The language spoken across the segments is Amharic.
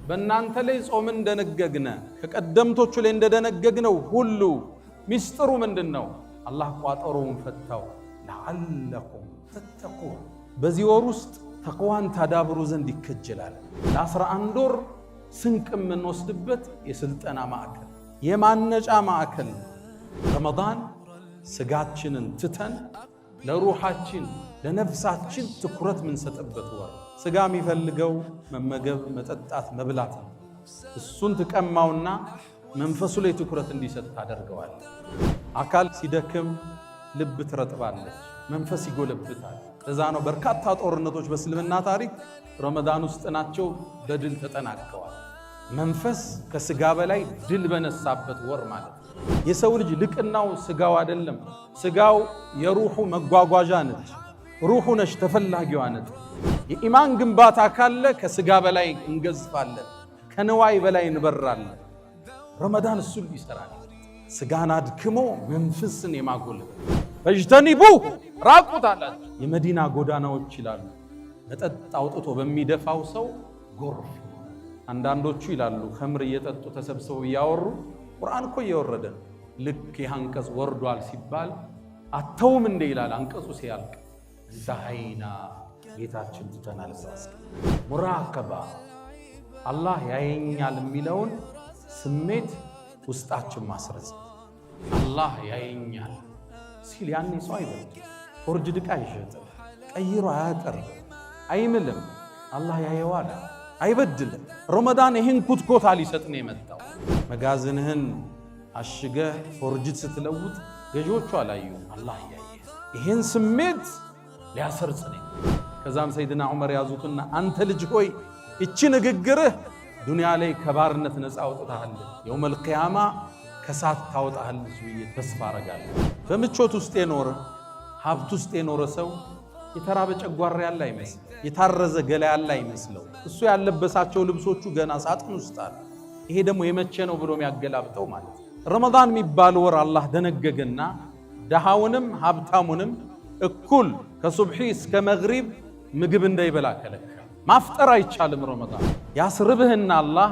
በእናንተ ላይ ጾም እንደነገግነ ከቀደምቶቹ ላይ እንደደነገግነው ሁሉ ሚስጥሩ ምንድነው? አላህ ቋጠሮውን ፈታው ለዓለኩም ተተቁን በዚህ ወር ውስጥ ተቅዋን ታዳብሩ ዘንድ ይከጀላል። ለ11 ወር ስንቅ የምንወስድበት የስልጠና ማዕከል የማነጫ ማዕከል ረመዳን ስጋችንን ትተን ለሩሃችን ለነፍሳችን ትኩረት ምንሰጥበት ወር። ስጋ የሚፈልገው መመገብ፣ መጠጣት፣ መብላት ነው። እሱን ትቀማውና መንፈሱ ላይ ትኩረት እንዲሰጥ ታደርገዋል። አካል ሲደክም ልብ ትረጥባለች፣ መንፈስ ይጎለብታል። ለዛ ነው በርካታ ጦርነቶች በእስልምና ታሪክ ረመዳን ውስጥ ናቸው በድል ተጠናቀዋል። መንፈስ ከስጋ በላይ ድል በነሳበት ወር ማለት ነው። የሰው ልጅ ልቅናው ስጋው አይደለም። ስጋው የሩሑ መጓጓዣ ነች። ሩሑ ነች ተፈላጊዋ ነች። የኢማን ግንባታ ካለ ከስጋ በላይ እንገዝፋለን፣ ከንዋይ በላይ እንበራለን። ረመዳን እሱን ይሰራል። ስጋን አድክሞ መንፈስን የማጎልበት ፈጅተኒቡ ራቁት አላቸው። የመዲና ጎዳናዎች ይላሉ መጠጥ አውጥቶ በሚደፋው ሰው ጎርፍ። አንዳንዶቹ ይላሉ ከምር እየጠጡ ተሰብስበው እያወሩ ቁርአን እኮ እየወረደ ነው። ልክ ይህ አንቀጽ ወርዷል ሲባል አተውም እንደ ይላል አንቀጹ ሲያልቅ ዛሃይና ጌታችን ትተናል። ሙራከባ አላህ ያየኛል የሚለውን ስሜት ውስጣችን ማስረጽ። አላህ ያየኛል ሲል ያኔ ሰው አይበልጥ፣ ፎርጅድ ዕቃ አይሸጥም፣ ቀይሮ አያቀርብ፣ አይምልም። አላህ ያየዋል፣ አይበድልም። ረመዳን ይህን ኩትኮታ ሊሰጥ ነው የመጣው። መጋዘንህን አሽገህ ፎርጅድ ስትለውጥ ገዢዎቹ አላዩ፣ አላህ ያየ። ይህን ስሜት ሊያሰርጽ ነው። ከዛም ሰይድና ዑመር ያዙትና አንተ ልጅ ሆይ እቺ ንግግርህ ዱንያ ላይ ከባርነት ነፃ አውጥታለች፣ የውመል ቂያማ ከሳት ታወጣለች ብዬ ተስፋ አረጋለሁ። በምቾት ውስጥ የኖረ ሀብት ውስጥ የኖረ ሰው የተራበ ጨጓራ ያለ አይመስል፣ የታረዘ ገላ ያለ አይመስለው። እሱ ያለበሳቸው ልብሶቹ ገና ሳጥን ውስጥ አለ። ይሄ ደግሞ የመቼ ነው ብሎ የሚያገላብጠው ማለት ነው። ረመዳን የሚባል ወር አላህ ደነገገና ደሃውንም ሀብታሙንም እኩል ከሱብሒ እስከ መግሪብ ምግብ እንዳይበላ ከለከለ። ማፍጠር አይቻልም። ረመዳን ያስርብህና አላህ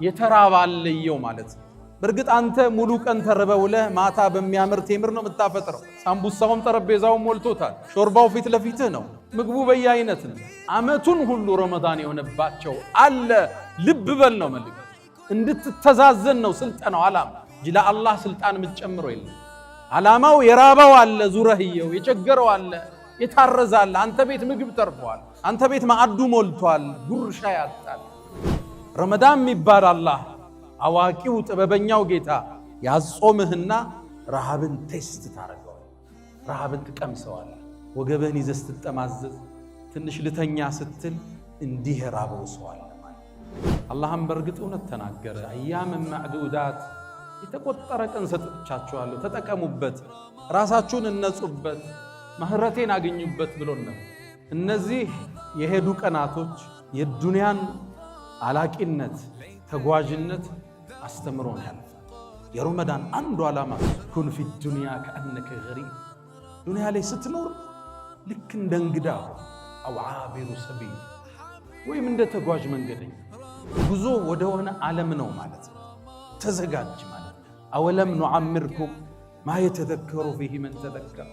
የተራበ አለየው ማለት ነው። በእርግጥ አንተ ሙሉ ቀን ተርበህ ውለህ ማታ በሚያምር ቴምር ነው የምታፈጥረው። ሳምቡሳውም ጠረጴዛውን ሞልቶታል፣ ሾርባው ፊት ለፊትህ ነው፣ ምግቡ በየአይነት ነው። ዓመቱን ሁሉ ረመዳን የሆነባቸው አለ። ልብ በል ነው መልእክት። እንድትተዛዘን ነው ስልጠናው ዓላማ እንጂ ለአላህ ስልጣን የምትጨምረው የለም። ዓላማው የራበው አለ፣ ዙረህየው የቸገረው አለ፣ የታረዘ አለ። አንተ ቤት ምግብ ተርፏል፣ አንተ ቤት ማዕዱ ሞልቷል፣ ጉርሻ ያጣል። ረመዳን የሚባል አላህ አዋቂው ጥበበኛው ጌታ ያጾምህና ረሃብን ቴስት ታረገዋል፣ ረሃብን ትቀምሰዋል። ወገብህን ይዘህ ስትጠማዘዝ ትንሽ ልተኛ ስትል እንዲህ ራበው ሰዋል። አላህም በእርግጥ እውነት ተናገረ። አያምን ማዕዱዳት የተቆጠረ ቀን ሰጥቻችኋለሁ፣ ተጠቀሙበት፣ ራሳችሁን እነጹበት፣ ምህረቴን አገኙበት ብሎን ነው። እነዚህ የሄዱ ቀናቶች የዱንያን አላቂነት ተጓዥነት አስተምሮን ያልፋል። የረመዳን አንዱ ዓላማ ኩን ፊ ዱንያ ከአነከ ገሪብ፣ ዱንያ ላይ ስትኖር ልክ እንደ እንግዳ አው ዓቢሩ ሰቢል ወይም እንደ ተጓዥ መንገደኛ ጉዞ ወደ ሆነ ዓለም ነው ማለት ነው። ተዘጋጅ ማለት ነው። አወለም ኑዓምርኩም ማ የተዘከሩ ፊህ መን ተዘከረ።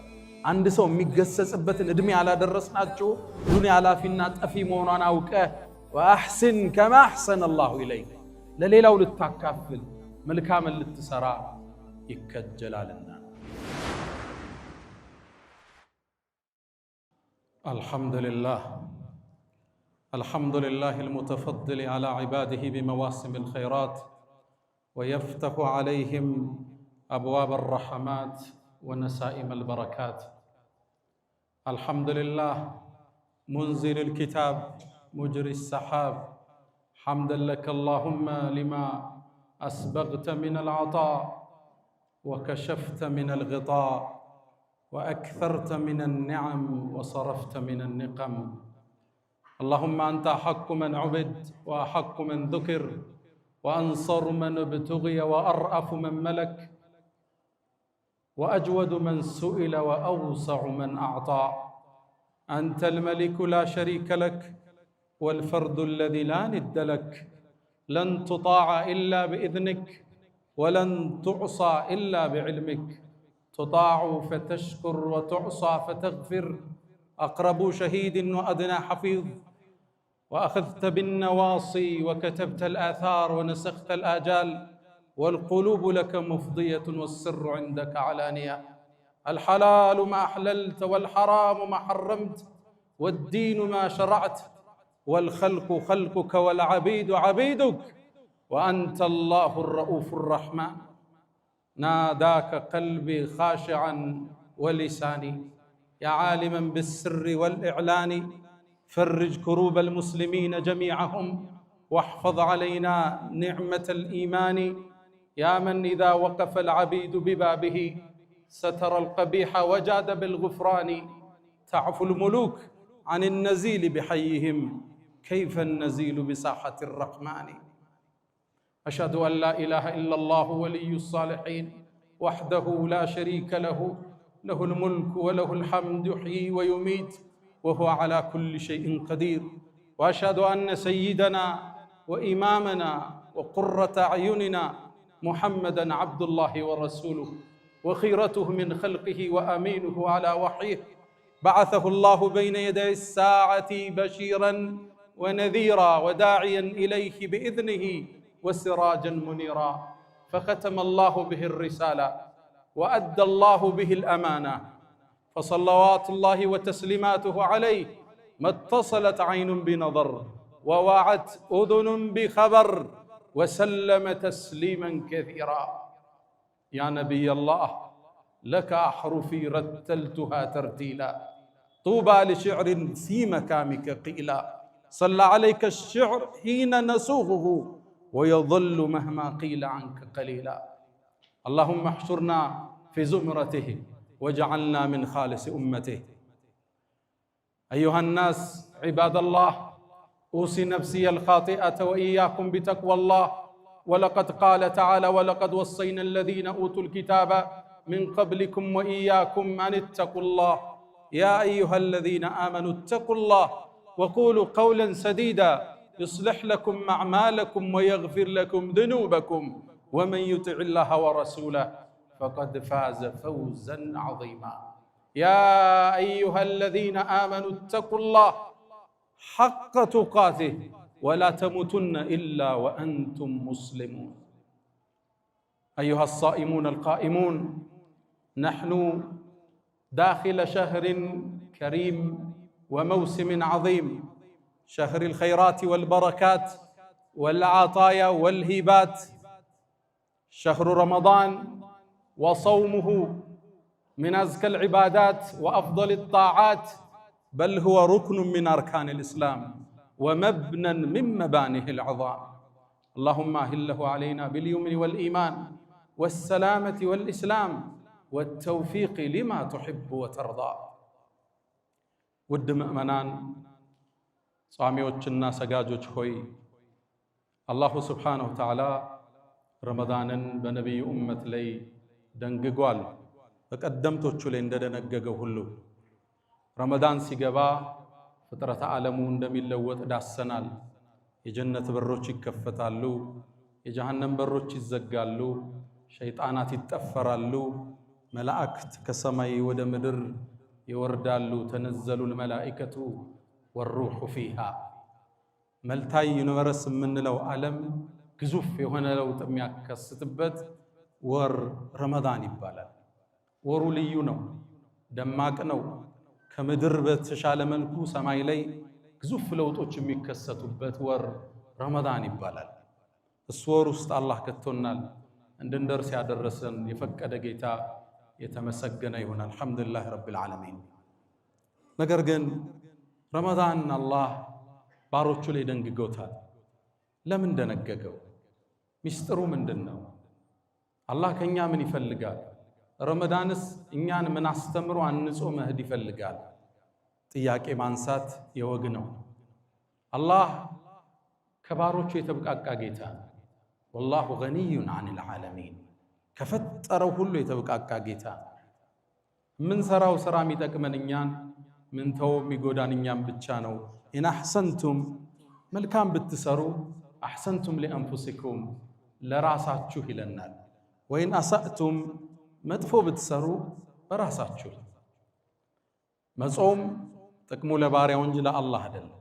አንድ ሰው የሚገሰጽበትን ዕድሜ አላደረስናቸው። ዱንያ አላፊና ጠፊ መሆኗን አውቀህ ወአሕስን ከማ አሕሰነ አላሁ ኢለይክ፣ ለሌላው ልታካፍል መልካምን ልትሰራ ይከጀላልና። አልሐምዱሊላህ አልሙተፈድል ዐላ ዒባዲሂ ቢመዋሲም አልኸይራት ወየፍተሑ ዐለይሂም አብዋብ አልረሕማት ወነሳኢም አልበረካት። አልሐምዱሊላህ ሙንዚል አልኪታብ مجري السحاب، حمدا لك اللهم لما أسبغت من العطاء وكشفت من الغطاء وأكثرت من النعم وصرفت من النقم. اللهم أنت أحق من عبد وأحق من ذكر وأنصر من ابتغي وأرأف من ملك وأجود من سئل وأوسع من أعطى. أنت الملك لا شريك لك والفرد الذي لا ند لك، لن تطاع إلا بإذنك ولن تعصى إلا بعلمك، تطاع فتشكر وتعصى فتغفر، أقرب شهيد وأدنى حفيظ، وأخذت بالنواصي وكتبت الآثار ونسخت الآجال، والقلوب لك مفضية والسر عندك علانية، الحلال ما أحللت والحرام ما حرمت، والدين ما شرعت، والخلق خلقك والعبيد عبيدك، وأنت الله الرؤوف الرحمن. ناداك قلبي خاشعا ولساني يا عالما بالسر والإعلان، فرج كروب المسلمين جميعهم واحفظ علينا نعمة الإيمان، يا من إذا وقف العبيد ببابه ستر القبيح وجاد بالغفران، تعفو الملوك عن النزيل بحيهم كيف النزيل بساحة الرحمن. أشهد أن لا إله إلا الله ولي الصالحين وحده لا شريك له، له الملك وله الحمد يحيي ويميت وهو على كل شيء قدير، وأشهد أن سيدنا وإمامنا وقرة أعيننا محمدًا عبد الله ورسوله وخيرته من خلقه وأمينه على وحيه، بعثه الله بين يدي الساعة بشيرا ونذيرا وداعيا إليه بإذنه وسراجا منيرا، فختم الله به الرسالة وأدى الله به الأمانة، فصلوات الله وتسليماته عليه ما اتصلت عين بنظر ووعت أذن بخبر، وسلم تسليما كثيرا. يا نبي الله لك أحرفي رتلتها ترتيلا، طوبى لشعر في مكامك قيلا، صلى عليك الشعر حين نسوغه ويظل مهما قيل عنك قليلا. اللهم احشرنا في زمرته واجعلنا من خالص أمته. أيها الناس عباد الله، أوصي نفسي الخاطئة وإياكم بتقوى الله، ولقد قال تعالى: ولقد وصينا الذين أوتوا الكتاب من قبلكم وإياكم أن اتقوا الله، يا أيها الذين آمنوا اتقوا الله وقولوا قولا سديدا يصلح لكم أعمالكم ويغفر لكم ذنوبكم، ومن يطع الله ورسوله فقد فاز فوزا عظيما. يا أيها الذين آمنوا اتقوا الله حق تقاته ولا تموتن إلا وأنتم مسلمون. أيها الصائمون القائمون، نحن داخل شهر كريم وموسم عظيم، شهر الخيرات والبركات والعطايا والهبات، شهر رمضان، وصومه من أزكى العبادات وأفضل الطاعات، بل هو ركن من أركان الإسلام ومبنى من مبانيه العظام. اللهم أهله علينا باليمن والإيمان والسلامة والإسلام والتوفيق لما تحب وترضى. ود مؤمنان ጿሚዎችና ሰጋጆች ሆይ አላሁ ሱብሓነሁ ወተዓላ ረመዳንን በነቢዩ ኡመት ላይ ደንግጓል። በቀደምቶቹ ላይ እንደደነገገው ሁሉ ረመዳን ሲገባ ፍጥረተ ዓለሙ እንደሚለወጥ ዳሰናል። የጀነት በሮች ይከፈታሉ፣ የጀሃነም በሮች ይዘጋሉ፣ ሸይጣናት ይጠፈራሉ፣ መላእክት ከሰማይ ወደ ምድር ይወርዳሉ። ተነዘሉል መላኢከቱ ወሩሑ ፊሃ። መልታይ ዩኒቨርስ የምንለው ዓለም ግዙፍ የሆነ ለውጥ የሚያከስትበት ወር ረመዳን ይባላል። ወሩ ልዩ ነው፣ ደማቅ ነው። ከምድር በተሻለ መልኩ ሰማይ ላይ ግዙፍ ለውጦች የሚከሰቱበት ወር ረመዳን ይባላል። እሱ ወር ውስጥ አላህ ከቶናል፣ እንድንደርስ ያደረሰን የፈቀደ ጌታ የተመሰገነ ይሁን። አልሐምዱሊላህ ረቢል ዓለሚን። ነገር ግን ረመዳን አላህ ባሮቹ ላይ ደንግጎታል። ለምን ደነገገው? ሚስጥሩ ምንድን ነው? አላህ ከኛ ምን ይፈልጋል? ረመዳንስ እኛን ምን አስተምሮ አንጾ መሄድ ይፈልጋል? ጥያቄ ማንሳት የወግ ነው። አላህ ከባሮቹ የተብቃቃ ጌታ ነው። ወላሁ ገኒዩን ዐኒል ዓለሚን፣ ከፈጠረው ሁሉ የተብቃቃ ጌታ። የምንሰራው ስራ የሚጠቅመን እኛን፣ ምንተው የሚጎዳን እኛን ብቻ ነው። ኢን አሕሰንቱም መልካም ብትሰሩ አሕሰንቱም ሊአንፉሲኩም ለራሳችሁ ይለናል። ወይን አሳእቱም መጥፎ ብትሰሩ በራሳችሁ። መጾም ጥቅሙ ለባሪያው እንጂ ለአላህ አይደለም።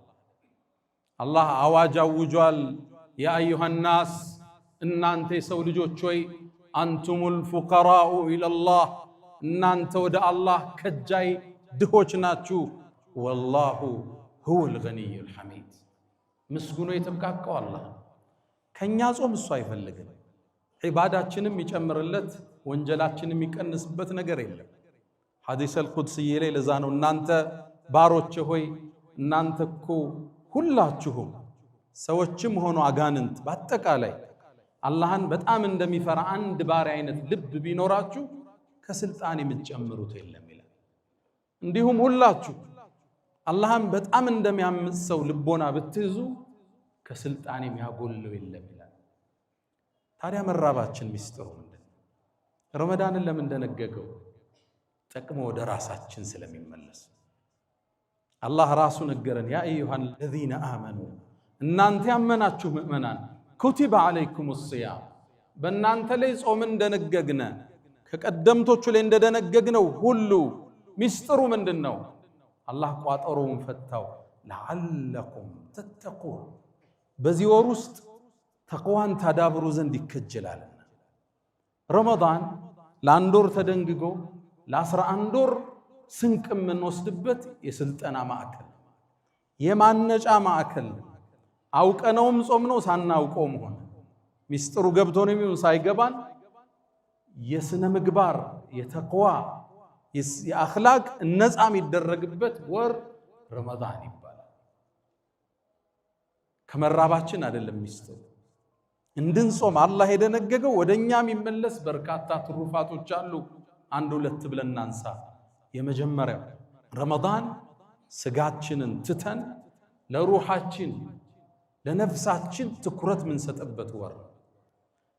አላህ አዋጅ አውጇል። ያ አዩሃ ናስ እናንተ የሰው ልጆች ሆይ አንቱሙል ፉቀራኡ ኢለላህ እናንተ ወደ አላህ ከጃይ ድሆች ናችሁ። ወላሁ ሁወል ገኒዩል ሐሚድ ምስጉኖ የተብቃቃው አላህ። ከኛ ጾም እሱ አይፈልግም። ዒባዳችንም ይጨምርለት ወንጀላችንም ይቀንስበት ነገር የለም። ሐዲሰል ቁድስዬ ላይ ለዛ ነው እናንተ ባሮቼ ሆይ እናንተ እኮ ሁላችሁም ሰዎችም ሆኖ አጋንንት በአጠቃላይ አላህን በጣም እንደሚፈራ አንድ ባሪያ አይነት ልብ ቢኖራችሁ ከስልጣን የምትጨምሩት የለም ይላል። እንዲሁም ሁላችሁ አላህን በጣም እንደሚያምጽ ሰው ልቦና ብትይዙ ከስልጣን የሚያጎለው የለም ይላል። ታዲያ መራባችን ሚስጥሩ ምንድነው? ረመዳንን ለምን ደነገገው? ጠቅሞ ወደ ራሳችን ስለሚመለስ አላህ ራሱ ነገረን። ያ አዩሃ الذين آمنوا እናንተ ያመናችሁ ምእመናን ኩቲበ ዓለይኩም الصيام በእናንተ ላይ ጾምን ደነገግነ ከቀደምቶቹ ላይ እንደደነገግነው ሁሉ ሚስጥሩ ምንድነው? አላህ ቋጠሮውን ፈታው። ለዓለኩም ተተቁን በዚህ ወር ውስጥ ተቅዋን ታዳብሩ ዘንድ ይከጀላልና። ረመዳን ለአንድ ወር ተደንግጎ ለ11 ወር ስንቅ የምንወስድበት የስልጠና ማዕከል የማነጫ ማዕከል አውቀነውም ጾም ነው ሳናውቀውም ሆነ ሚስጥሩ ገብቶን የሚሆን ሳይገባን የስነ ምግባር የተቅዋ የአኽላቅ ነፃ የሚደረግበት ወር ረመዳን ይባላል። ከመራባችን አይደለም ሚስጥሩ። እንድንጾም አላህ የደነገገው ወደኛ የሚመለስ በርካታ ትሩፋቶች አሉ። አንድ ሁለት ብለን እናንሳ። የመጀመሪያው ረመዳን ስጋችንን ትተን ለሩሃችን ለነፍሳችን ትኩረት ምንሰጥበት ወር።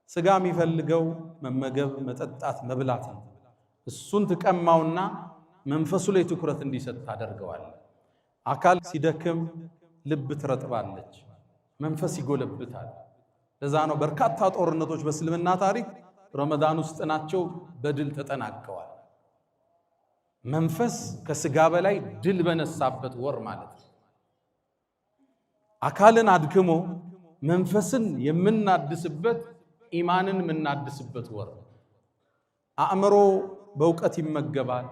ስጋ የሚፈልገው መመገብ፣ መጠጣት፣ መብላት ነው። እሱን ትቀማውና መንፈሱ ላይ ትኩረት እንዲሰጥ ታደርገዋል። አካል ሲደክም ልብ ትረጥባለች፣ መንፈስ ይጎለብታል። ለዛ ነው በርካታ ጦርነቶች በእስልምና ታሪክ ረመዳን ውስጥ ናቸው በድል ተጠናቀዋል። መንፈስ ከስጋ በላይ ድል በነሳበት ወር ማለት ነው። አካልን አድክሞ መንፈስን የምናድስበት ኢማንን የምናድስበት ወር። አእምሮ በእውቀት ይመገባል፣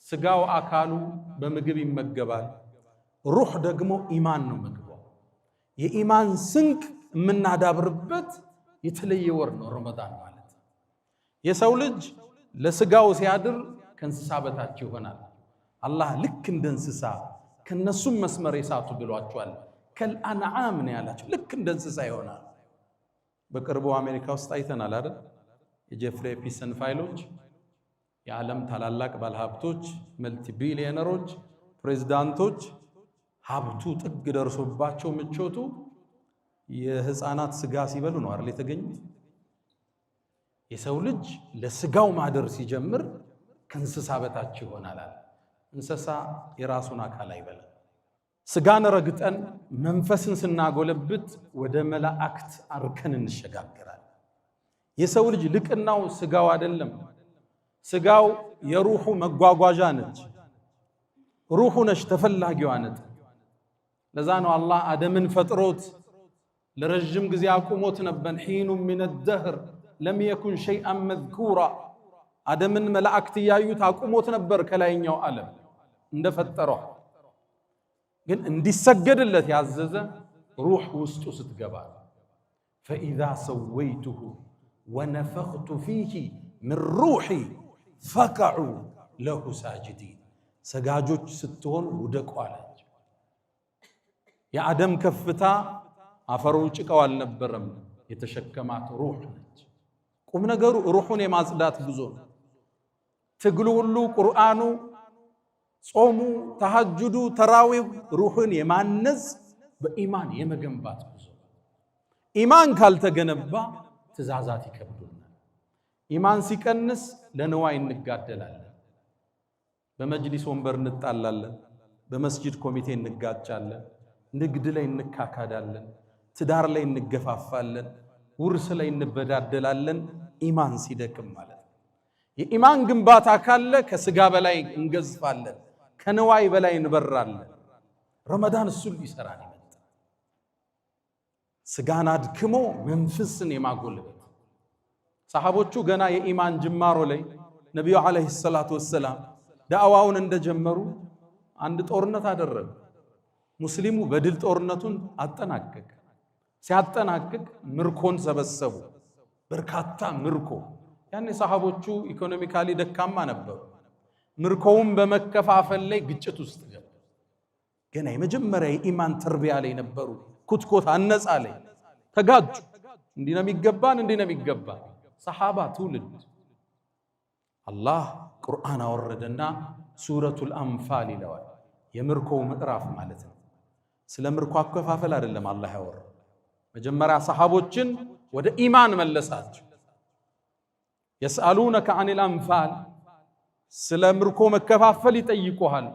ስጋው አካሉ በምግብ ይመገባል። ሩህ ደግሞ ኢማን ነው ምግቧ። የኢማን ስንቅ የምናዳብርበት የተለየ ወር ነው ረመዳን ማለት። የሰው ልጅ ለስጋው ሲያድር ከእንስሳ በታች ይሆናል። አላህ ልክ እንደ እንስሳ ከነሱም መስመር የሳቱ ብሏቸዋል። ከልአንዓም ነው ያላቸው፣ ልክ እንደ እንስሳ ይሆናል። በቅርቡ አሜሪካ ውስጥ አይተናል አይደል? የጄፍሪ ፒሰን ፋይሎች የዓለም ታላላቅ ባለሀብቶች፣ መልቲ ቢሊዮነሮች፣ ፕሬዝዳንቶች ሀብቱ ጥግ ደርሶባቸው ምቾቱ የህፃናት ስጋ ሲበሉ ነው አይደል የተገኙት። የሰው ልጅ ለስጋው ማደር ሲጀምር ከእንስሳ በታች ይሆናል። እንስሳ የራሱን አካል አይበላም። ስጋን ረግጠን መንፈስን ስናጎለብት ወደ መላእክት አርከን እንሸጋግራለን። የሰው ልጅ ልቅናው ስጋው አይደለም። ስጋው የሩሑ መጓጓዣ ነች። ሩሑ ነች ተፈላጊዋ ነች። ለዛ ነው አላህ አደምን ፈጥሮት ለረጅም ጊዜ አቁሞት ነበር። ሒኑ ሚነ ደህር ለም የኩን ሸይአን መዝኩራ አደምን መላእክት እያዩት አቁሞት ነበር ከላይኛው ዓለም እንደፈጠረው። ግን እንዲሰገድለት ያዘዘ ሩህ ውስጡ ስትገባ ፈኢዛ ሰወይቱሁ ወነፈኽቱ ፊሂ ምን ሩሒ ፈቀዑ ለሁ ሳጅዲን ሰጋጆች ስትሆን ውደቁ አለች። የአደም ከፍታ አፈሩ ጭቃው አልነበረም፣ የተሸከማት ሩህ ነች። ቁም ነገሩ ሩሑን የማጽዳት ጉዞ ነው። ትግሉ ሁሉ ቁርአኑ፣ ጾሙ፣ ተሐጁዱ፣ ተራዊው ሩህን የማነጽ በኢማን የመገንባት ጉዞ። ኢማን ካልተገነባ ትእዛዛት ይከብዱናል። ኢማን ሲቀንስ ለንዋይ እንጋደላለን። በመጅሊስ ወንበር እንጣላለን፣ በመስጂድ ኮሚቴ እንጋጫለን፣ ንግድ ላይ እንካካዳለን፣ ትዳር ላይ እንገፋፋለን፣ ውርስ ላይ እንበዳደላለን። ኢማን ሲደክም ማለት ነው። የኢማን ግንባታ ካለ ከስጋ በላይ እንገዝፋለን፣ ከንዋይ በላይ እንበራለን። ረመዳን እሱን ሊሰራን ይመጣ ስጋን አድክሞ መንፈስን የማጎልበት ሰሃቦቹ ገና የኢማን ጅማሮ ላይ ነቢዩ ዓለይሂ ሰላቱ ወሰላም ዳዕዋውን እንደጀመሩ አንድ ጦርነት አደረጉ። ሙስሊሙ በድል ጦርነቱን አጠናቀቀ። ሲያጠናቅቅ ምርኮን ሰበሰቡ፣ በርካታ ምርኮ። ያኔ ሰሃቦቹ ኢኮኖሚካሊ ደካማ ነበሩ። ምርኮውን በመከፋፈል ላይ ግጭት ውስጥ ገቡ። ገና የመጀመሪያ የኢማን ተርቢያ ላይ ነበሩ። ኩትኮት አነጻ ላይ ተጋጩ። እንዲህ ነው የሚገባን፣ እንዲህ ነው የሚገባን። ሰሃባ ትውልድ አላህ ቁርአን አወረደና ሱረቱል አንፋል ይለዋል። የምርኮው ምዕራፍ ማለት ነው። ስለ ምርኮ አከፋፈል አይደለም አላህ ያወራው። መጀመሪያ ሰሃቦችን ወደ ኢማን መለሳቸው። የስአሉነከ ዐኒል አንፋል፣ ስለ ምርኮ መከፋፈል ይጠይቁሃል።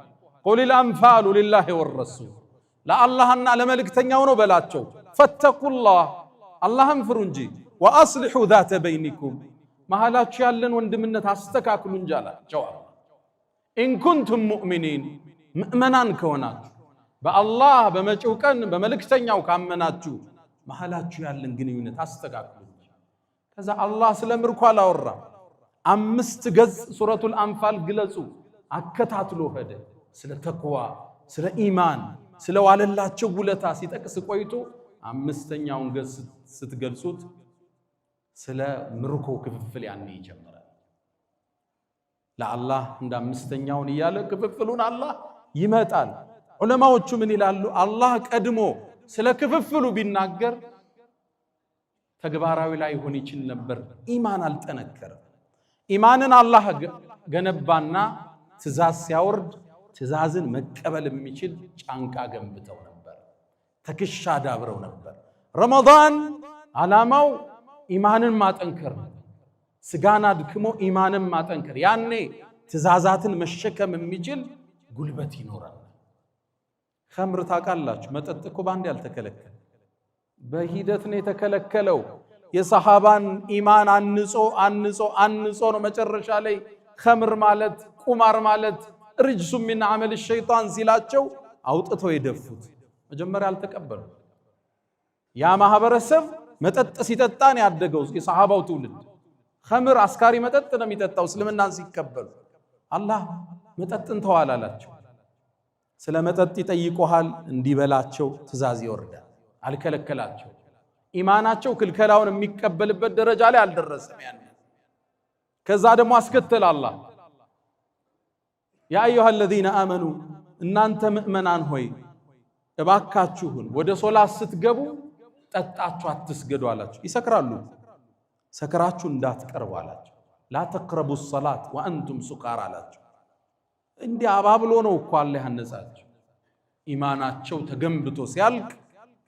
ቁሊል አንፋሉ ሊላሂ ወረሱል፣ ለአላህና ለመልእክተኛው ነው በላቸው። ፈተቁላህ፣ አላህን ፍሩ እንጂ። ወአስሊሑ ዛተ በይኒኩም፣ መሃላችሁ ያለን ወንድምነት አስተካክሉ እንጂ አላቸው። ኢንኩንቱም ሙእሚኒን፣ ምእመናን ከሆናችሁ በአላህ በመጪው ቀን በመልእክተኛው ካመናችሁ መሃላችሁ ያለን ግንኙነት አስተካክሉ እንጂ። ከዛ አላህ ስለ ምርኮ አላወራም። 5 ገጽ ሱረቱል አንፋል ግለጹ አከታትሎ ሄደ። ስለ ተቅዋ፣ ስለ ኢማን፣ ስለ ዋለላቸው ውለታ ሲጠቅስ ቆይቶ 5ኛውን ገጽ ስትገልጹት ስለ ምርኮ ክፍፍል ያኔ ይጀምራል። ለአላህ እንደ 5ኛውን እያለ ክፍፍሉን አላህ ይመጣል። ዑለማዎቹ ምን ይላሉ? አላህ ቀድሞ ስለ ክፍፍሉ ቢናገር ተግባራዊ ላይ ሆን ይችል ነበር። ኢማን አልጠነከረም። ኢማንን አላህ ገነባና ትእዛዝ ሲያወርድ ትእዛዝን መቀበል የሚችል ጫንቃ ገንብተው ነበር፣ ትከሻ ዳብረው ነበር። ረመዳን ዓላማው ኢማንን ማጠንከር ነው። ስጋን አድክሞ ኢማንን ማጠንከር፣ ያኔ ትእዛዛትን መሸከም የሚችል ጉልበት ይኖራል። ኸምር ታውቃላችሁ፣ መጠጥ እኮ ባንዴ ያልተከለከለ በሂደት ነው የተከለከለው። የሰሃባን ኢማን አንጾ ነው መጨረሻ ላይ ኸምር ማለት ቁማር ማለት ርጅሱ ሚን አመል ሸይጣን ሲላቸው አውጥተው የደፉት። መጀመሪያ አልተቀበሉ። ያ ማህበረሰብ መጠጥ ሲጠጣን ያደገው የሰሃባው ትውልድ ኸምር አስካሪ መጠጥ ነው የሚጠጣው። እስልምናን ሲቀበሉ አላህ መጠጥን ተዋል አላቸው። ስለ መጠጥ ይጠይቁሃል፣ እንዲበላቸው ትእዛዝ ይወርዳል። አልከለከላቸው። ኢማናቸው ክልከላውን የሚቀበልበት ደረጃ ላይ አልደረሰም። ያን ከዛ ደግሞ አስከተለ አላህ ያ አዩሃ الذين آمنوا፣ እናንተ ምእመናን ሆይ እባካችሁን ወደ ሶላት ስትገቡ ጠጣችሁ አትስገዱ አላቸው። ይሰክራሉ፣ ሰክራችሁ እንዳትቀርቡ አላቸው። ላ ተቅረቡ الصلاة وأنتم سكارى አላቸው። እንዲህ አባብሎ ነው እኮ አላህ ያነጻቸው። ኢማናቸው ተገንብቶ ሲያልቅ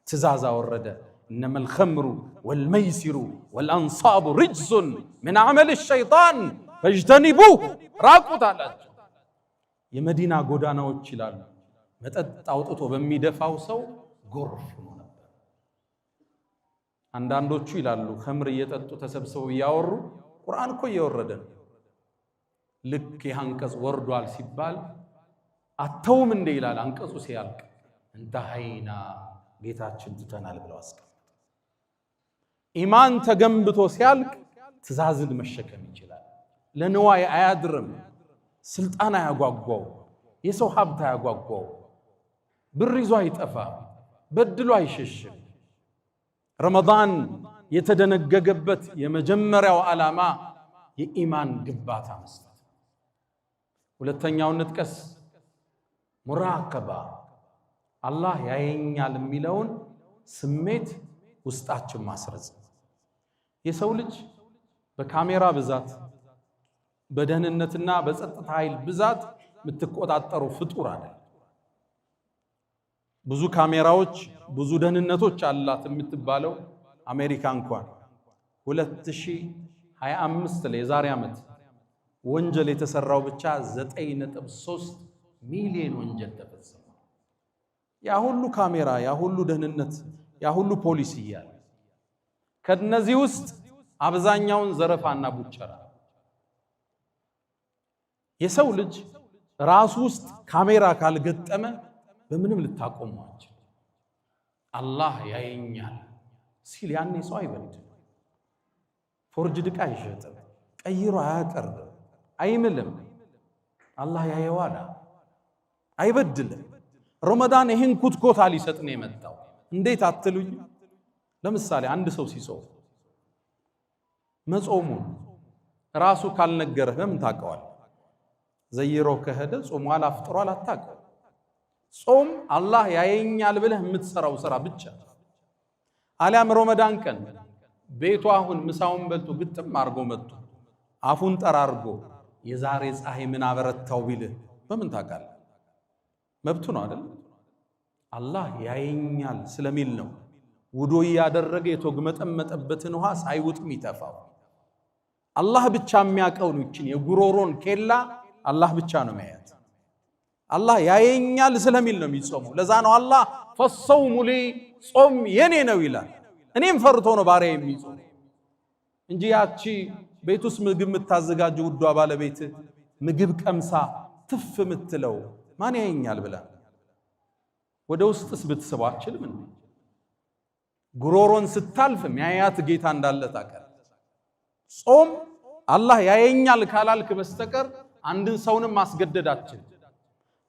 ትእዛዝ አወረደ። إنما الخمر والميسر والأنصاب رجس من عمل الشيطان فاجتنبوه راقوت አላቸው። የመዲና ጎዳናዎች ይላሉ መጠጥ አውጥቶ በሚደፋው ሰው ጎርፍ ነው ነበር። አንዳንዶቹ ይላሉ ኸምር እየጠጡ ተሰብስበው ያወሩ ቁርአን እኮ እየወረደ ነው። ልክ ያንቀጽ ወርዷል ሲባል አተውም እንደ ይላል አንቀጹ ሲያልቅ እንተሃይና ጌታችን ትተናል ብለው አስቀምጡ። ኢማን ተገንብቶ ሲያልቅ ትእዛዝን መሸከም ይችላል። ለንዋይ አያድርም። ስልጣን አያጓጓው፣ የሰው ሀብት አያጓጓው፣ ብር ይዞ አይጠፋ፣ በድሎ አይሸሽም። ረመዳን የተደነገገበት የመጀመሪያው ዓላማ የኢማን ግንባታ መስጠት። ሁለተኛውን ንጥቀስ፣ ሙራቀባ፣ አላህ ያየኛል የሚለውን ስሜት ውስጣችን ማስረጽ። የሰው ልጅ በካሜራ ብዛት በደህንነትና በጸጥታ ኃይል ብዛት የምትቆጣጠሩ ፍጡር አይደል። ብዙ ካሜራዎች ብዙ ደህንነቶች አላት የምትባለው አሜሪካ እንኳን 2025 ላይ የዛሬ ዓመት ወንጀል የተሰራው ብቻ 9.3 ሚሊዮን ወንጀል ተፈጸመ። ያ ሁሉ ካሜራ፣ ያ ሁሉ ደህንነት፣ ያ ሁሉ ፖሊስ እያለ ከነዚህ ውስጥ አብዛኛውን ዘረፋና ቡቸራ። የሰው ልጅ ራሱ ውስጥ ካሜራ ካልገጠመ በምንም ልታቆሟቸው አላህ ያየኛል ሲል ያኔ ሰው አይበድም። ፎርጅድ ዕቃ አይሸጥም፣ ቀይሮ አያቀርብም፣ አይምልም። አላህ ያየዋል፣ አይበድልም። ረመዳን ይህን ኩትኮታ ሊሰጥ ነው የመጣው። እንዴት አትሉኝ? ለምሳሌ አንድ ሰው ሲጾም መጾሙን ራሱ ካልነገረህ በምን ታውቀዋል? ዘይሮ ከሄደ ጾሟል አፍጥሯል አታውቀው። ጾም አላህ ያየኛል ብለህ የምትሰራው ስራ ብቻ። አሊያም ረመዳን ቀን ቤቱ አሁን ምሳውን በልቶ ግጥም አድርጎ መጥቶ አፉን ጠራርጎ የዛሬ ፀሐይ ምን አበረታው ቢልህ በምን ታውቃለህ? መብቱ ነው አይደል? አላህ ያየኛል ስለሚል ነው ውዶ ያደረገ የተግመጠመጠበትን ውሃ ሳይውጥ የሚተፋው። አላህ ብቻ የሚያውቀው ይችን የጉሮሮን ኬላ አላህ ብቻ ነው የሚያያት። አላህ ያየኛል ስለሚል ነው የሚጾመው። ለዛ ነው አላህ ፈሰውሙ ሊ ጾም የኔ ነው ይላል። እኔም ፈርቶ ነው ባሪያ የሚጾም እንጂ ያቺ ቤት ውስጥ ምግብ የምታዘጋጀው ውዷ ባለቤት ምግብ ቀምሳ ትፍ የምትለው ማን ያየኛል ብላ ወደ ውስጥስ ብትስበው አትችልም እንዴ? ጉሮሮን ስታልፍ የሚያያት ጌታ እንዳለ ታውቃለህ። ጾም አላህ ያየኛል ካላልክ በስተቀር አንድን ሰውንም ማስገደድ አትችልም።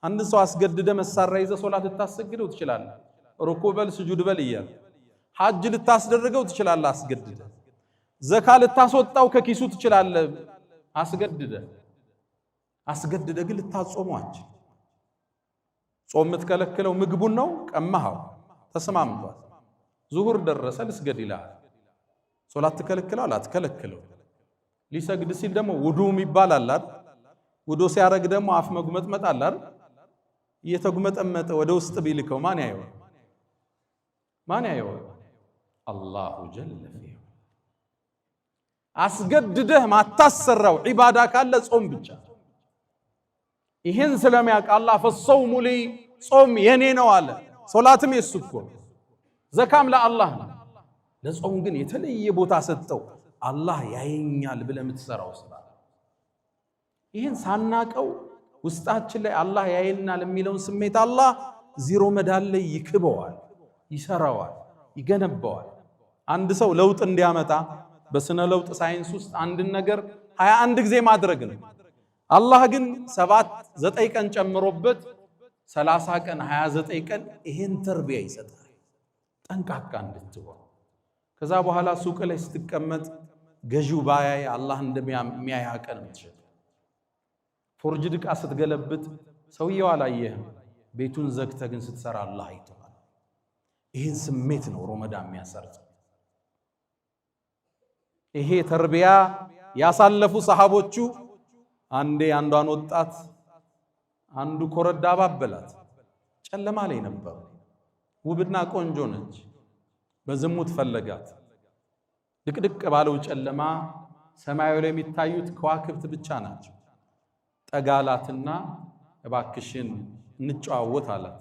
አንድን ሰው አስገድደ መሳሪያ ይዘህ ሶላት ልታሰግደው ትችላለህ። ሩኩዕ በል ስጁድ በል እያለ ሐጅ ልታስደርገው ትችላለህ አስገድደ። ዘካ ልታስወጣው ከኪሱ ትችላለህ አስገድደ ግን ልታጾሟች። ጾም የምትከለክለው ምግቡን ነው፣ ቀማኸው ተስማምቷል። ዙሁር ደረሰ ልስገድ ይላል። ሶላት ትከለክለዋል አትከለክለው። ሊሰግድ ሲል ደግሞ ውዱ ይባላል አይደል? ውዱ ሲያረግ ደግሞ አፍ መጉመጥመጥ አለ አይደል? እየተጉመጠመጠ ወደ ውስጥ ቢልከው ማን ያየው? አላሁ ጀለ ፊሁ። አስገድደህ ማታሰራው ዒባዳ ካለ ጾም ብቻ። ይህን ስለሚያውቅ አላህ ፈሰውሙ ሊ ጾም የኔ ነው አለ። ሶላትም የሱ እኮ ዘካም ለአላህ ነው። ለጾም ግን የተለየ ቦታ ሰጠው። አላህ ያየኛል ብለህ የምትሰራው ስራ። ይህን ሳናቀው ውስጣችን ላይ አላህ ያየናል የሚለውን ስሜት አላህ ዚሮ መዳን ላይ ይክበዋል፣ ይሰራዋል፣ ይገነባዋል። አንድ ሰው ለውጥ እንዲያመጣ በስነ ለውጥ ሳይንስ ውስጥ አንድን ነገር 21 ጊዜ ማድረግ ነው። አላህ ግን 7-9 ቀን ጨምሮበት 30 ቀን 29 ቀን ይሄን ተርቢያ ይሰጣል፣ ጠንቃቃ እንድትሆን። ከዛ በኋላ ሱቅ ላይ ስትቀመጥ ገዢው ባያይ አላህ እንደሚያይ አቀን ምትሸጥ። ፎርጅድ ዕቃ ስትገለብጥ ሰውየው አላየህም፣ ቤቱን ዘግተህ ግን ስትሰራ አላህ አይተዋል። ይህን ስሜት ነው ረመዳን የሚያሰርጽ። ይሄ ተርቢያ ያሳለፉ ሰሃቦቹ አንዴ አንዷን ወጣት አንዱ ኮረዳ አባበላት። ጨለማ ላይ ነበር፣ ውብና ቆንጆ ነች። በዝሙት ፈለጋት። ድቅድቅ ባለው ጨለማ ሰማዩ ላይ የሚታዩት ከዋክብት ብቻ ናቸው። ጠጋላትና እባክሽን እንጨዋወት አላት።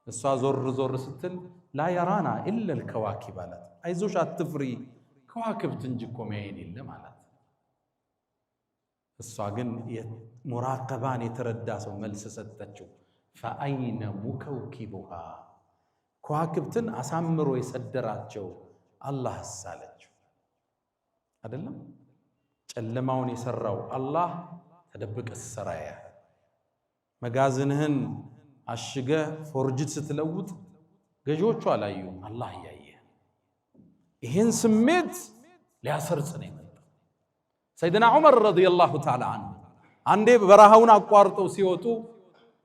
እሷ ዞር ዞር ስትል ላ የራና ኢለል ከዋኪብ አላት። አይዞሽ አትፍሪ ከዋክብት እንጂ እኮ የሚያየን የለም አላት። እሷ ግን ሙራቀባን የተረዳ ሰው መልስ ሰጠችው። ፈአይነ ሙከውኪቡሃ ከዋክብትን አሳምሮ የሰደራቸው አላህ አለችው። አይደለም ጨለማውን የሰራው አላህ ተደብቀ ሰራያ። መጋዝንህን አሽገህ ፎርጅት ስትለውጥ ገዢዎቹ አላዩም፣ አላህ ያየ። ይህን ስሜት ሊያሰርጽ ነው የመጣው። ሰይድና ዑመር ረዲየላሁ ተዓላ ዐንሁ አንዴ በረሃውን አቋርጠው ሲወጡ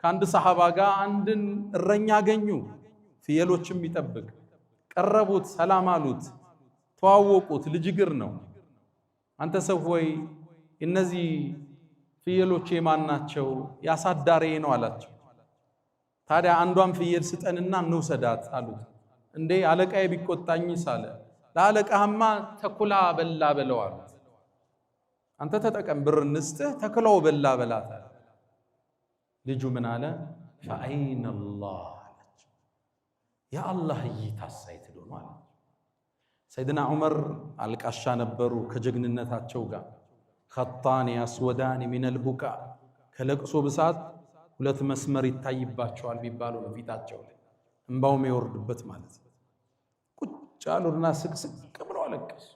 ከአንድ ሰሃባ ጋር አንድን እረኛ አገኙ፣ ፍየሎችም ይጠብቅ። ቀረቡት፣ ሰላም አሉት፣ ተዋወቁት። ልጅ እግር ነው። አንተ ሰው ሆይ እነዚህ ፍየሎች የማን ናቸው? ያሳዳሬ ነው አላቸው። ታዲያ አንዷን ፍየል ስጠንና እንውሰዳት አሉት። እንዴ አለቃዬ ቢቆጣኝስ አለ። ለአለቃህማ ተኩላ በላ በለው አሉት። አንተ ተጠቀም ብር እንስጥህ፣ ተኩላው በላ በላት አለ። ልጁ ምን አለ? ፈአይነ አላህ አለች። የአላህ እይታስ አይትሉ ነው አለ። ሰይድና ዑመር አልቃሻ ነበሩ ከጀግንነታቸው ጋር ኸጣን ያስወዳን ሚነል ቡካ ከለቅሶ ብዛት ሁለት መስመር ይታይባቸዋል ቢባሉ በፊታቸው ላይ እንባውም ይወርድበት ማለት ነው። ቁጭ አሉና ስቅስቅ ብለው አለቀሱ።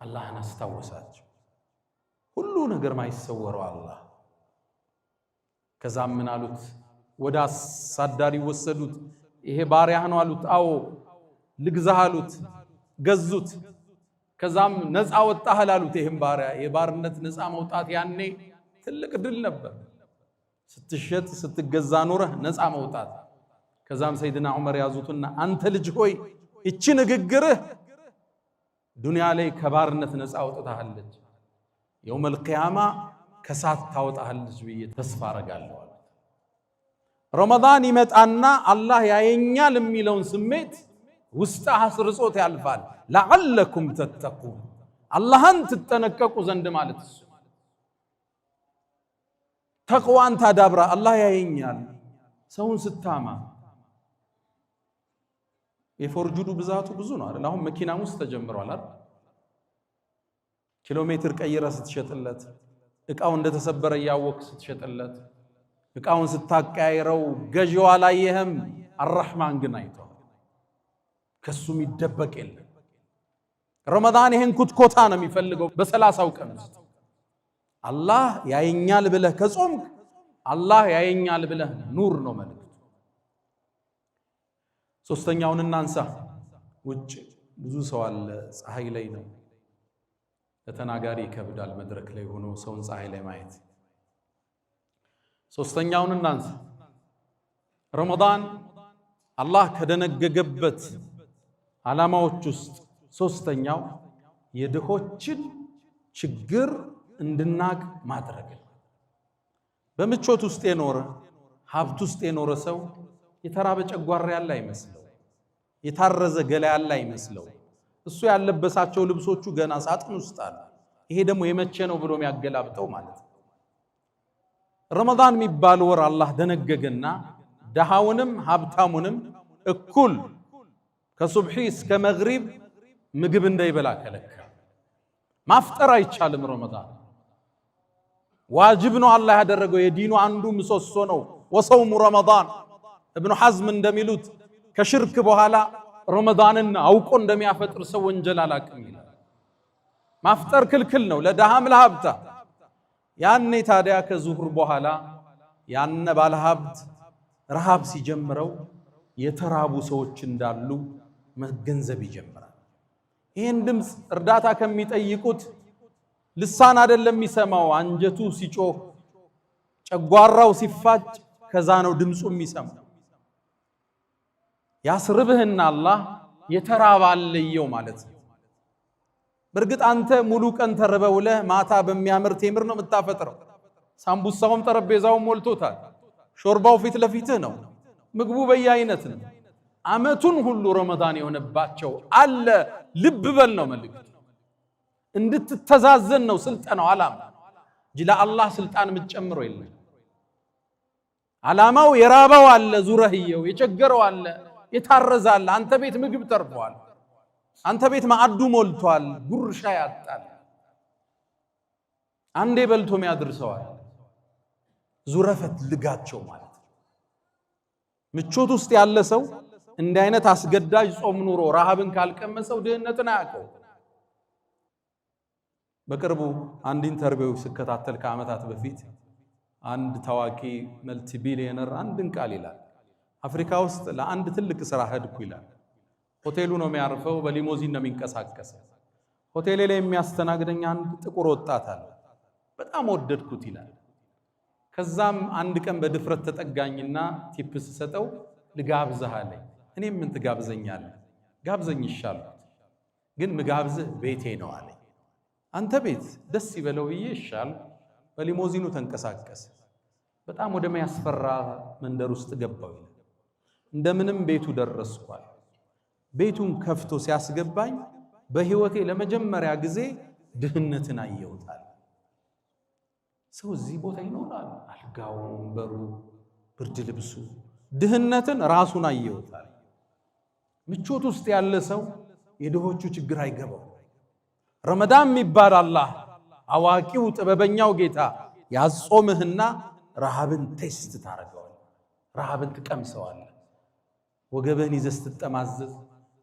አላህን አስታወሳቸው። ሁሉ ነገር ማይሰወረው አላህ። ከዛም ምን አሉት? ወደ አሳዳሪ ወሰዱት። ይሄ ባሪያህ ነው አሉት። አዎ ልግዛህ አሉት። ገዙት። ከዛም ነፃ ወጣህ አሉት። ይሄም ባሪያ የባርነት ነፃ መውጣት ያኔ ትልቅ ድል ነበር። ስትሸጥ ስትገዛ ኑረህ ነፃ መውጣት። ከዛም ሰይድና ዑመር ያዙትና አንተ ልጅ ሆይ እቺ ንግግርህ ዱንያ ላይ ከባርነት ነፃ አውጥታለች፣ የውመል ቂያማ ከሳት ታወጣለች ብዬ ተስፋ አረጋለሁ። ረመዳን ይመጣና አላህ ያየኛል የሚለውን ስሜት ውስጥ አስርጾት ያልፋል። ለዓለኩም ተተቁን አላህን ትጠነቀቁ ዘንድ ማለት እሱ ተቅዋን ታዳብራ። አላህ ያየኛል ሰውን ስታማ የፎርጁዱ ብዛቱ ብዙ ነው አይደል? አሁን መኪናም ውስጥ ተጀምሯል አይደል? ኪሎ ሜትር ቀይረ ስትሸጥለት እቃው እንደተሰበረ ያወቅ ስትሸጥለት እቃውን ስታቀያይረው ገዢው አላየህም፣ አርህማን ግን አይተው ከሱ የሚደበቅ የለም። ረመዳን ይሄን ኩትኮታ ነው የሚፈልገው። በ30 ቀን ውስጥ አላህ ያየኛል ብለህ ከጾምክ አላህ ያየኛል ብለህ ኑር ነው መልእክቱ። ሶስተኛውን እናንሳ። ውጭ ብዙ ሰው አለ፣ ፀሐይ ላይ ነው። ለተናጋሪ ይከብዳል መድረክ ላይ ሆኖ ሰውን ፀሐይ ላይ ማየት። ሶስተኛውን እናንሳ። ረመዳን አላህ ከደነገገበት ዓላማዎች ውስጥ ሶስተኛው የድሆችን ችግር እንድናቅ ማድረግ። በምቾት ውስጥ የኖረ ሀብት ውስጥ የኖረ ሰው የተራበ ጨጓራ ያለ አይመስለው፣ የታረዘ ገላ ያለ አይመስለው። እሱ ያለበሳቸው ልብሶቹ ገና ሳጥን ውስጥ አሉ። ይሄ ደግሞ የመቼ ነው ብሎ የሚያገላብጠው ማለት ነው። ረመዳን የሚባል ወር አላህ ደነገገና ደሃውንም ሀብታሙንም እኩል ከሱብሒ እስከ መግሪብ ምግብ እንዳይበላ ከለከለ። ማፍጠር አይቻልም። ረመዳን ዋጅብ ነው አላህ ያደረገው፣ የዲኑ አንዱ ምሰሶ ነው። ወሰውሙ ረመዳን እብኑ ሐዝም እንደሚሉት ከሽርክ በኋላ ረመዳንን አውቆ እንደሚያፈጥር ሰው ወንጀል አላቅም ይላል። ማፍጠር ክልክል ነው ለደሃም ለሀብታ። ያኔ ታዲያ ከዙሁር በኋላ ያነ ባለሀብት ረሃብ ሲጀምረው የተራቡ ሰዎች እንዳሉ መገንዘብ ይጀምራል። ይህን ድምፅ እርዳታ ከሚጠይቁት ልሳን አይደለም የሚሰማው፣ አንጀቱ ሲጮህ ጨጓራው ሲፋጭ ከዛ ነው ድምፁ የሚሰማው። ያስርብህና አላህ የተራበ አለየው ማለት ነው። በእርግጥ አንተ ሙሉ ቀን ተርበህ ውለህ ማታ በሚያምር ቴምር ነው የምታፈጥረው። ሳምቡሳውም ጠረጴዛውም ሞልቶታል። ሾርባው ፊት ለፊትህ ነው። ምግቡ በየአይነት ነው። ዓመቱን ሁሉ ረመዳን የሆነባቸው አለ። ልብ በል ነው መልእክቱ። እንድትተዛዘን ነው ስልጠናው ዓላማ እንጂ ለአላህ ስልጣን የምትጨምረው የለም። ዓላማው የራበው አለ፣ ዙረህየው የቸገረው አለ፣ የታረዘ አለ። አንተ ቤት ምግብ ተርፏል። አንተ ቤት ማዕዱ ሞልቷል። ጉርሻ ያጣል። አንዴ በልቶም ያድርሰዋል። ዙረፈት ልጋቸው ማለት ነው። ምቾት ውስጥ ያለ ሰው እንዲህ አይነት አስገዳጅ ጾም ኑሮ ረሃብን ካልቀመሰው ድህነትን አያውቀው። በቅርቡ አንድ ኢንተርቪው ስከታተል ከዓመታት በፊት አንድ ታዋቂ መልቲ ቢሊየነር አንድን ቃል ይላል። አፍሪካ ውስጥ ለአንድ ትልቅ ስራ ሄድኩ ይላል። ሆቴሉ ነው የሚያርፈው፣ በሊሞዚን ነው የሚንቀሳቀሰው። ሆቴሌ ላይ የሚያስተናግደኝ አንድ ጥቁር ወጣት አለ። በጣም ወደድኩት ይላል። ከዛም አንድ ቀን በድፍረት ተጠጋኝና ቲፕስ ሰጠው። ልጋብዝህ አለኝ። እኔም ምን ትጋብዘኛለህ? ጋብዘኝ ይሻልኩት፣ ግን ምጋብዝህ ቤቴ ነው አለኝ። አንተ ቤት ደስ ይበለው ብዬ ይሻል። በሊሞዚኑ ተንቀሳቀሰ። በጣም ወደ ሚያስፈራ መንደር ውስጥ ገባው ይላል። እንደምንም ቤቱ ደረስኳል። ቤቱን ከፍቶ ሲያስገባኝ በህይወቴ ለመጀመሪያ ጊዜ ድህነትን አየሁታል። ሰው እዚህ ቦታ ይኖራል። አልጋው፣ ወንበሩ፣ ብርድ ልብሱ፣ ድህነትን ራሱን አየሁታል። ምቾት ውስጥ ያለ ሰው የድሆቹ ችግር አይገባው። ረመዳን የሚባል አላህ አዋቂው ጥበበኛው ጌታ ያጾምህና ረሃብን ቴስት ታረጋዋል። ረሃብን ትቀምሰዋል። ወገበህን ይዘህ ስትጠማዘዝ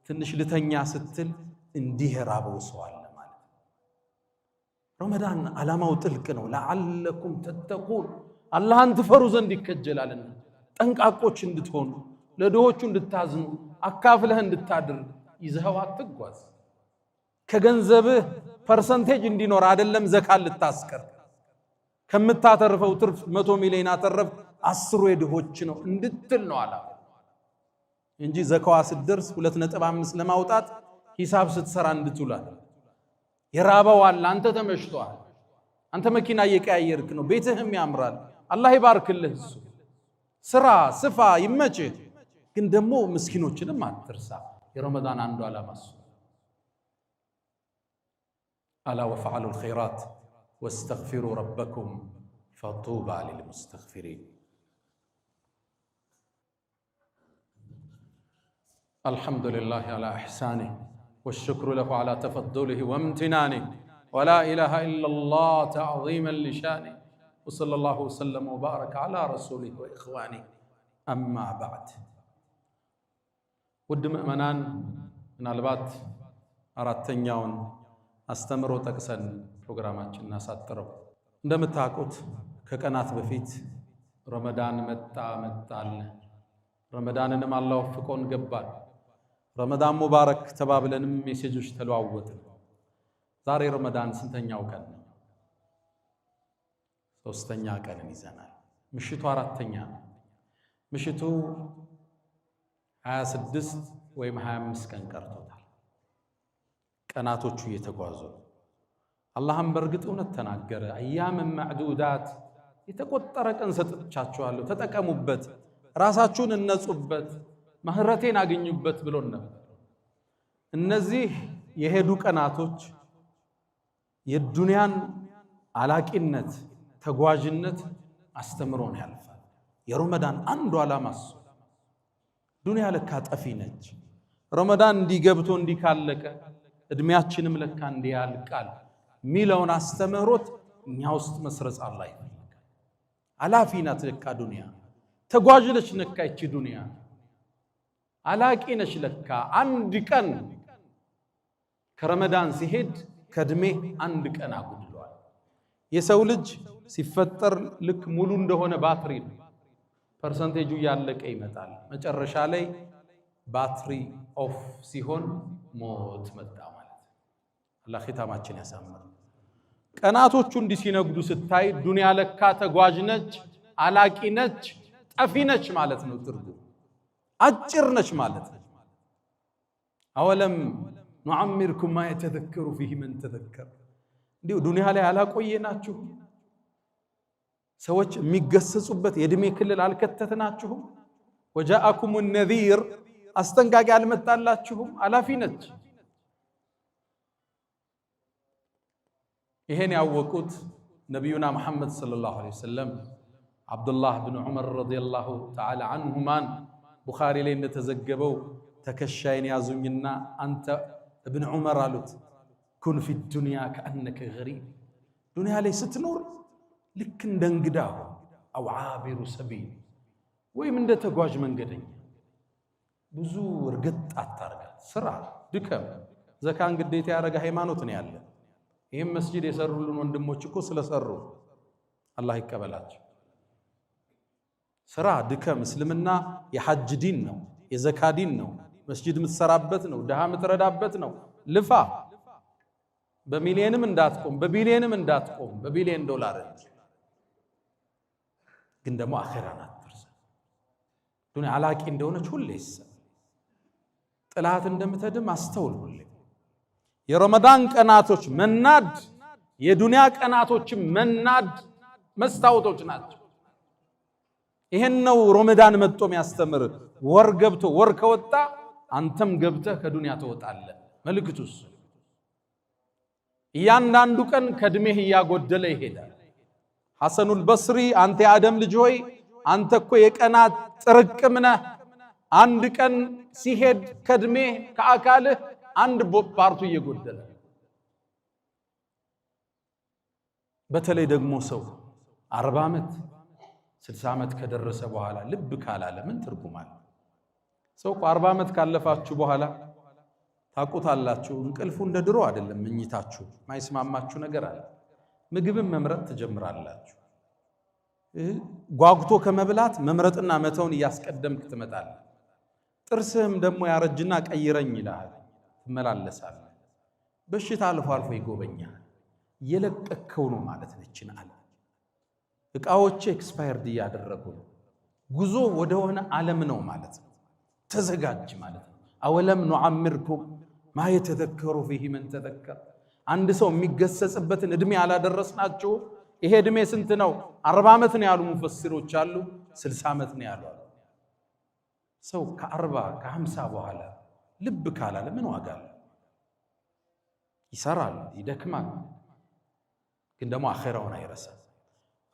ትንሽ ልተኛ ስትል እንዲህ ራበው ሰው አለ ማለት። ረመዳን ዓላማው ጥልቅ ነው። ለዓለኩም ተተቁን አላህን ትፈሩ ዘንድ ይከጀላልና ጠንቃቆች እንድትሆኑ ለድሆቹ እንድታዝኑ አካፍለህ እንድታድር ይዘኸው አትጓዝ። ከገንዘብህ ፐርሰንቴጅ እንዲኖር አይደለም ዘካን ልታስቀር። ከምታተርፈው ትርፍ 100 ሚሊዮን አተረፍ 10 የድሆች ነው እንድትል ነው አላ እንጂ ዘካዋ ስትደርስ 2.5 ለማውጣት ሂሳብ ስትሰራ እንድትውላል። የራበው አለ፣ አንተ ተመሽቷል፣ አንተ መኪና እየቀያየርክ ነው፣ ቤትህም ያምራል፣ አላህ ይባርክልህ። እሱ ስራ ስፋ ይመችህ፣ ግን ደግሞ ምስኪኖችንም አትርሳ። የረመዳን አንዱ ዓላማ እሱ። አላ ወፈዐሉ الخيرات واستغفروا ربكم فطوبى للمستغفرين. الحمد لله على إحسانه والشكر له على تفضله وامتنانه ولا إله إلا الله تعظيما لشانه وصلى الله وسلم وبارك على رسوله وإخوانه أما بعد. ውድ ምእመናን ምናልባት አራተኛውን አስተምሮ ጠቅሰን ፕሮግራማችንን እናሳጥረው። እንደምታውቁት ከቀናት በፊት ረመዳን መጣል። ረመዳንንም አላህ ወፍቆን ገባን። ረመዳን ሙባረክ ተባብለንም ሜሴጆች ተለዋወጥን። ዛሬ ረመዳን ስንተኛው ቀን ነው? 3ኛ ቀንን ይዘናል። ምሽቱ 4ኛ ነው። ምሽቱ 26 ወይም 25 ቀን ቀርቶታል። ቀናቶቹ እየተጓዙ አላህም በእርግጥ እውነት ተናገረ። አያም ማዕዱዳት የተቆጠረ ቀን ሰጥቻችኋለሁ፣ ተጠቀሙበት፣ ራሳችሁን እነጹበት፣ ምህረቴን አገኙበት ብሎን ነበር። እነዚህ የሄዱ ቀናቶች የዱንያን አላቂነት ተጓዥነት አስተምሮን ያልፋል። የረመዳን አንዱ ዓላማ እሱ። ዱንያ ለካ ጠፊ ነች። ረመዳን እንዲገብቶ እንዲካለቀ እድሜያችንም ለካ እንዲያልቃል ሚለውን አስተምህሮት እኛ ውስጥ መስረጽ አላህ ይፈልጋል። አላፊ ናት ለካ ዱንያ፣ ተጓዥ ነች ለካ ይቺ ዱንያ፣ አላቂ ነች ለካ። አንድ ቀን ከረመዳን ሲሄድ ከእድሜ አንድ ቀን አጉድሏል። የሰው ልጅ ሲፈጠር ልክ ሙሉ እንደሆነ ባትሪ ነው። ፐርሰንቴጁ ያለቀ ይመጣል። መጨረሻ ላይ ባትሪ ኦፍ ሲሆን ሞት መጣ ማለት። አላህ ኺታማችን ያሳምር። ቀናቶቹ እንዲህ ሲነግዱ ስታይ ዱንያ ለካ ተጓዥ ነች፣ አላቂ ነች፣ ጠፊ ነች ማለት ነው። ትርጉም አጭር ነች ማለት ነው። አወለም ኑዓሚርኩም ማ የተዘከሩ ፊህ መን ተዘከር። እንዲሁ ዱንያ ላይ አላቆየናችሁ? ሰዎች የሚገሰጹበት የእድሜ ክልል አልከተትናችሁም? ወጃአኩም ነዚር አስጠንቃቂ አልመጣላችሁም? አላፊ ነች። ይሄን ያወቁት ነቢዩና መሐመድ ሰለላሁ ዐለይሂ ወሰለም አብዱላህ ብን ዑመር ረዲየላሁ ተዓላ አንሁማን ቡኻሪ ላይ እንደተዘገበው ተከሻይን ያዙኝና አንተ እብን ዑመር አሉት፣ ኩን ፊ ዱንያ ከአነከ ገሪብ፣ ዱንያ ላይ ስትኖር ልክ እንደ እንግዳ አው ዓቢሩ ሰቢል፣ ወይም እንደ ተጓዥ መንገደኛ። ብዙ እርግጥ አታርጋት፣ ስራ ድከም። ዘካን ግዴታ ያደረገ ሃይማኖት ነው ያለ። ይህም መስጂድ የሰሩልን ወንድሞች እኮ ስለሰሩ አላህ ይቀበላቸው። ስራ ድከም። እስልምና የሐጅ ዲን ነው፣ የዘካ ዲን ነው። መስጂድ የምትሰራበት ነው፣ ድሃ የምትረዳበት ነው። ልፋ። በሚሊየንም እንዳትቆም፣ በቢሊየንም እንዳትቆም፣ በቢሊየን ዶላር እንጂ። ግን ደግሞ አኺራን አትርሳ። ዱንያ አላቂ እንደሆነች ሁሌ ይሰማ። ጥላት እንደምትሄድም አስተውል ሁሌ። የረመዳን ቀናቶች መናድ የዱንያ ቀናቶችም መናድ መስታወቶች ናቸው። ይሄን ነው ረመዳን መጥቶ የሚያስተምር። ወር ገብቶ ወር ከወጣ አንተም ገብተህ ከዱንያ ትወጣለህ። መልእክቱስ እያንዳንዱ ቀን ከእድሜህ እያጎደለ ይሄዳል። ሐሰኑል በስሪ አንተ የአደም ልጅ ሆይ አንተ እኮ የቀናት ጥርቅም ነህ፣ አንድ ቀን ሲሄድ ከድሜ ከአካልህ አንድ ፓርቱ እየጎደለ በተለይ ደግሞ ሰው 40 ዓመት 60 ዓመት ከደረሰ በኋላ ልብ ካላለ ምን ትርጉም አለ? ሰው 40 ዓመት ካለፋችሁ በኋላ ታቁታላችሁ እንቅልፉ እንደ ድሮ አይደለም። ምኝታችሁ ማይስማማችሁ ነገር አለ። ምግብን መምረጥ ትጀምራላችሁ። ጓጉቶ ከመብላት መምረጥና መተውን እያስቀደምክ ትመጣለህ። ጥርስህም ደግሞ ያረጅና ቀይረኝ ይላል፣ ትመላለሳለህ። በሽታ አልፎ አልፎ ይጎበኛል። የለቀከው ነው ማለት ነችን አለ። እቃዎች ኤክስፓየርድ እያደረጉ ነው። ጉዞ ወደ ሆነ ዓለም ነው ማለት ነው። ተዘጋጅ ማለት ነው። አወለም ኑዓምርኩም ማ የተዘከሩ ፊሂ መን ተዘከር። አንድ ሰው የሚገሰጽበትን እድሜ አላደረስናችሁ? ይሄ እድሜ ስንት ነው? 40 ዓመት ነው ያሉ ሙፈሲሮች አሉ፣ 60 ዓመት ነው ያሉ። ሰው ከ40 ከ50 በኋላ ልብ ካላለ ምን ዋጋ አለ? ይሰራል፣ ይደክማል፣ ግን ደግሞ አኺራውን አይረሳም።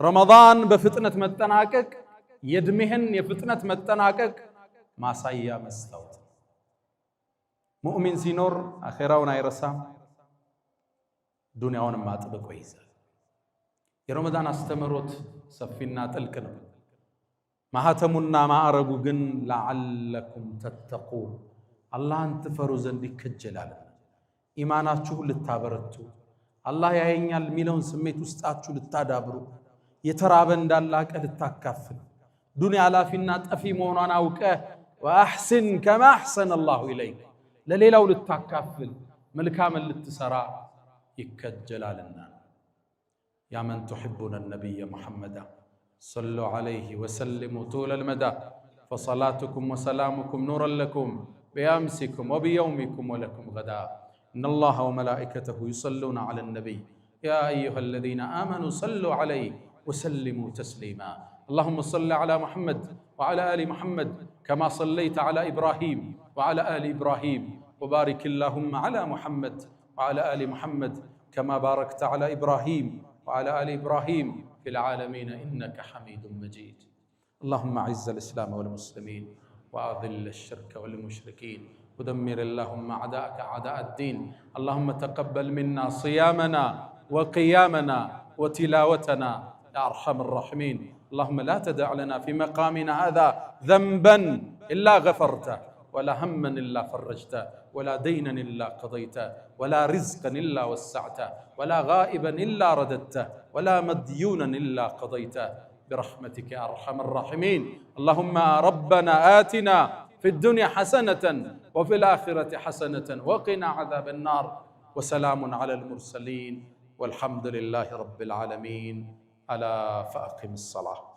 ረመዳን በፍጥነት መጠናቀቅ የእድሜህን የፍጥነት መጠናቀቅ ማሳያ መስታወት። ሙእሚን ሲኖር አኺራውን አይረሳም፣ ዱንያውንም አጥብቆ ይይዛል። የረመዳን አስተምሮት ሰፊና ጥልቅ ነው። ማህተሙና ማዕረጉ ግን ለዓለኩም ተተቁን አላህን ትፈሩ ዘንድ ይከጀላል። ኢማናችሁ ልታበረቱ፣ አላህ ያየኛል የሚለውን ስሜት ውስጣችሁ ልታዳብሩ፣ የተራበ እንዳላቀ ልታካፍል፣ ዱንያ አላፊና ጠፊ መሆኗን አውቀህ ወአሕሲን ከማ አሕሰነ አላሁ ኢለይክ ለሌላው ልታካፍል፣ መልካምን ልትሰራ ይከጀላልና። ያ መን ቱሒቡነ ነቢየ ሙሐመዳ ሰሉ ዐለይሂ ወሰሊሙ ጡለል መዳ ፈሰላቱኩም ወሰላሙኩም ኑረን ለኩም ቢአምሲኩም ወቢየውሚኩም ወለኩም ገዳ ኢነላሃ ወመላኢከተሁ ዩሰሉነ ዐለን ነቢይ ያ አዩሃ አለዚነ አመኑ ሰሉ ዐለይሂ ወሰሊሙ ተስሊማ اللهم صل على محمد وعلى آل محمد كما صليت على إبراهيم وعلى آل إبراهيم وبارك اللهم على محمد وعلى آل محمد كما باركت على إبراهيم وعلى آل إبراهيم في العالمين إنك حميد مجيد. اللهم أعز الإسلام والمسلمين وأذل الشرك والمشركين ودمر اللهم أعداءك أعداء الدين. اللهم تقبل منا صيامنا وقيامنا وتلاوتنا يا أرحم الراحمين. اللهم لا تدع لنا في مقامنا هذا ذنبا إلا غفرته ولا هما إلا فرجته ولا دينا إلا قضيته ولا رزقا إلا وسعته ولا غائبا إلا رددته ولا مديونا إلا قضيته برحمتك يا أرحم الراحمين. اللهم ربنا آتنا في الدنيا حسنة وفي الآخرة حسنة وقنا عذاب النار. وسلام على المرسلين والحمد لله رب العالمين. ألا فأقم الصلاة.